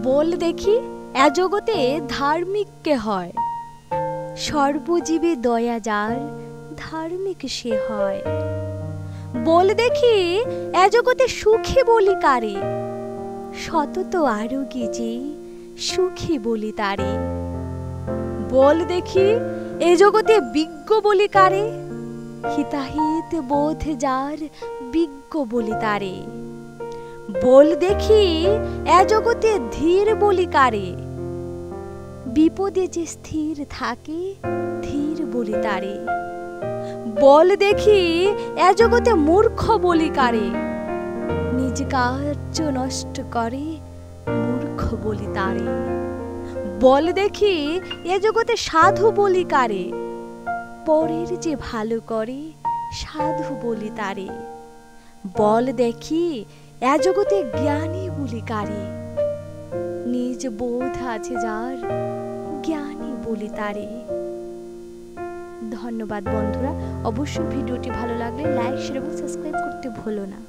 বল দেখি এ জগতে ধার্মিক কে হয়? সর্বজীবে দয়া যার ধার্মিক সে হয়। বল দেখি এ জগতে সুখী বলি কারে? সতত আরোগী যে সুখী বলি তারে। বল দেখি এ জগতে বিজ্ঞ বলি কারে? হিতাহিত বোধ যার বিজ্ঞ বলি তারে। বল দেখি এ জগতে ধীর বলি কারে? বিপদে যে স্থির থাকে ধীর বলি তারে। বল দেখি এ জগতে মূর্খ বলি কারে? নিজ কার্য নষ্ট করে মূর্খ বলি তারে। বল দেখি এ জগতে সাধু বলি কারে? পরের যে ভালো করে সাধু বলি তারে। বল দেখি এ জগতে জ্ঞানী বলি কারে? নিজ বোধ আছে যার জ্ঞানী বলি তারে। ধন্যবাদ বন্ধুরা, অবশ্যই ভিডিওটি ভালো লাগলে লাইক শেয়ার এবং সাবস্ক্রাইব করতে ভুলো না।